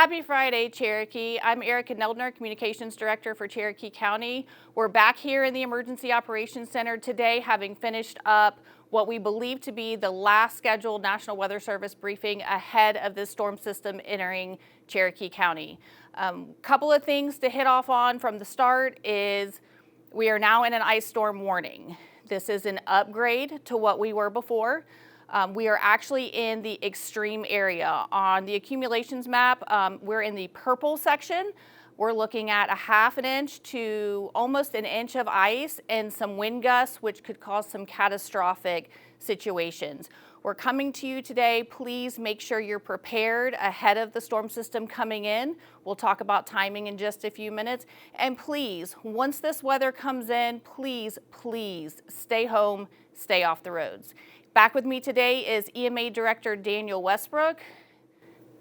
Happy Friday, Cherokee. I'm Erica Neldner, Communications Director for Cherokee County. We're back here in the Emergency Operations Center today, having finished up what we believe to be the last scheduled National Weather Service briefing ahead of this storm system entering Cherokee County. Couple of things to hit off on from the start is we are now in an ice storm warning. This is an upgrade to what we were before. We are actually in the extreme area. On the accumulations map, we're in the purple section. We're looking at 1/2 inch to almost an inch of ice and some wind gusts, which could cause some catastrophic situations. We're coming to you today. Please make sure you're prepared ahead of the storm system coming in. We'll talk about timing in just a few minutes. And please, once this weather comes in, please stay home, stay off the roads. Back with me today is EMA Director Daniel Westbrook.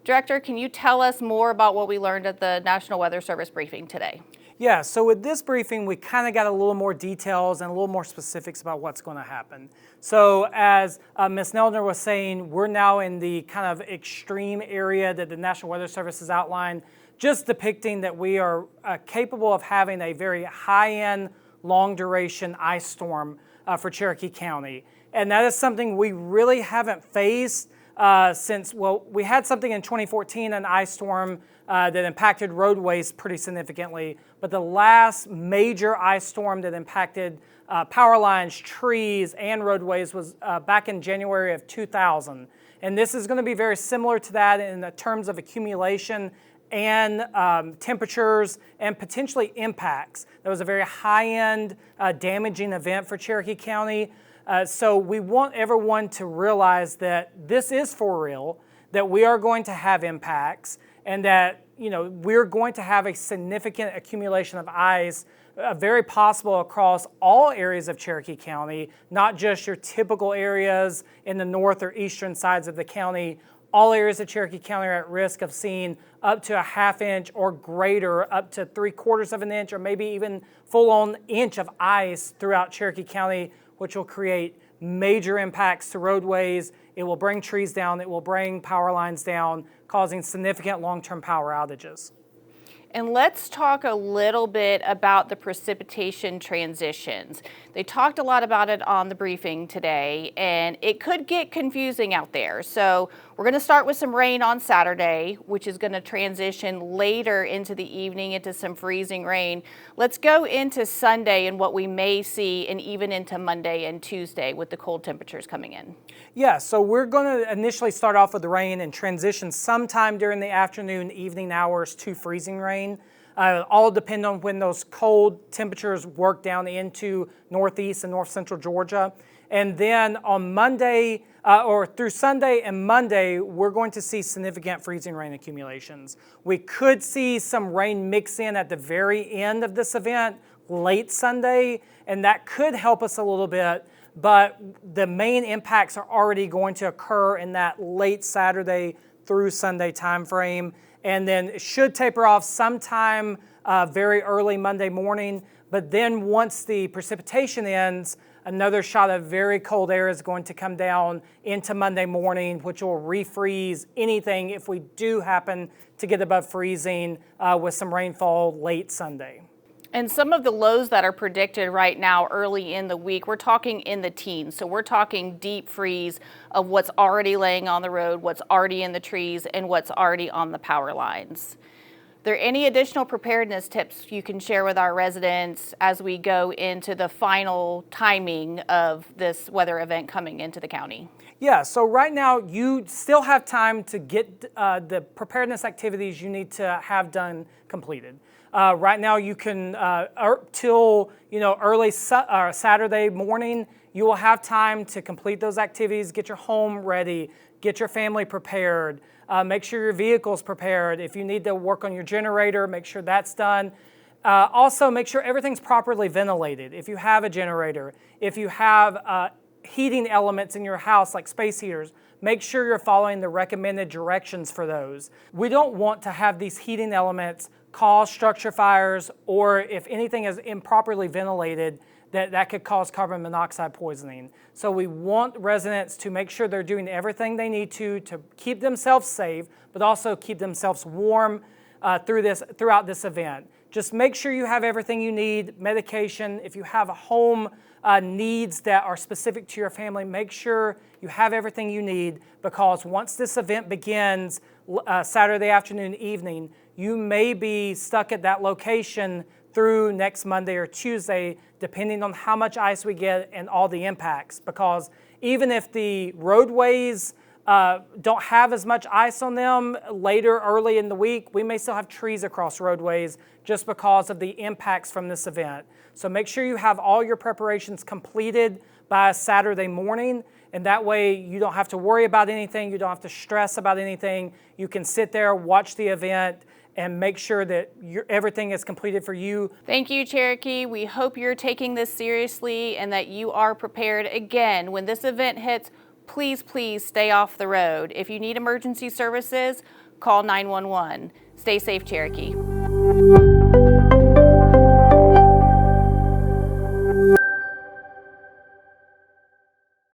Director, can you tell us more about what we learned at the National Weather Service briefing today? Yeah, so with this briefing, we kind of got a little more details and a little more specifics about what's going to happen. So as Ms. Neldner was saying, we're now in the kind of extreme area that the National Weather Service has outlined, just depicting that we are capable of having a very high-end, long-duration ice storm for Cherokee County. And that is something we really haven't faced since, well, we had something in 2014, an ice storm that impacted roadways pretty significantly. But the last major ice storm that impacted power lines, trees, and roadways was back in January of 2000. And this is going to be very similar to that in the terms of accumulation and temperatures and potentially impacts. That was a very high-end damaging event for Cherokee County. So we want everyone to realize that this is for real, that we are going to have impacts, and that we're going to have a significant accumulation of ice, very possible across all areas of Cherokee County, not just your typical areas in the north or eastern sides of the county. All areas of Cherokee County are at risk of seeing up to 1/2 inch or greater, up to 3/4 of an inch, or maybe even full-on inch of ice throughout Cherokee County, which will create major impacts to roadways. It will bring trees down, it will bring power lines down, causing significant long-term power outages. And let's talk a little bit about the precipitation transitions. They talked a lot about it on the briefing today, and it could get confusing out there. So we're going to start with some rain on Saturday, which is going to transition later into the evening into some freezing rain. Let's go into Sunday and what we may see, and even into Monday and Tuesday with the cold temperatures coming in. Yeah, so we're going to initially start off with the rain and transition sometime during the afternoon, evening hours to freezing rain. All depend on when those cold temperatures work down into northeast and north central Georgia. And then on Monday, or through Sunday and Monday, we're going to see significant freezing rain accumulations. We could see some rain mix in at the very end of this event, late Sunday, and that could help us a little bit. But the main impacts are already going to occur in that late Saturday through Sunday timeframe, and then it should taper off sometime very early Monday morning. But then once the precipitation ends, another shot of very cold air is going to come down into Monday morning, which will refreeze anything if we do happen to get above freezing with some rainfall late Sunday. And some of the lows that are predicted right now early in the week, we're talking in the teens. So we're talking deep freeze of what's already laying on the road, what's already in the trees, and what's already on the power lines. Are there any additional preparedness tips you can share with our residents as we go into the final timing of this weather event coming into the county? Yeah, so right now you still have time to get the preparedness activities you need to have done completed. Right now you can, till early Saturday morning, you will have time to complete those activities, get your home ready, get your family prepared, make sure your vehicle's prepared. If you need to work on your generator, make sure that's done. Also, make sure everything's properly ventilated. If you have a generator, if you have heating elements in your house like space heaters, make sure you're following the recommended directions for those. We don't want to have these heating elements cause structure fires, or if anything is improperly ventilated, that could cause carbon monoxide poisoning. So we want residents to make sure they're doing everything they need to keep themselves safe, but also keep themselves warm throughout this event. Just make sure you have everything you need, medication. If you have home needs that are specific to your family, make sure you have everything you need, because once this event begins Saturday afternoon, evening, you may be stuck at that location through next Monday or Tuesday, depending on how much ice we get and all the impacts. Because even if the roadways don't have as much ice on them later, early in the week, we may still have trees across roadways just because of the impacts from this event. So make sure you have all your preparations completed by Saturday morning, and that way you don't have to worry about anything, you don't have to stress about anything. You can sit there, watch the event, and make sure that everything is completed for you. Thank you, Cherokee. We hope you're taking this seriously and that you are prepared. Again, when this event hits, please stay off the road. If you need emergency services, call 911. Stay safe, Cherokee.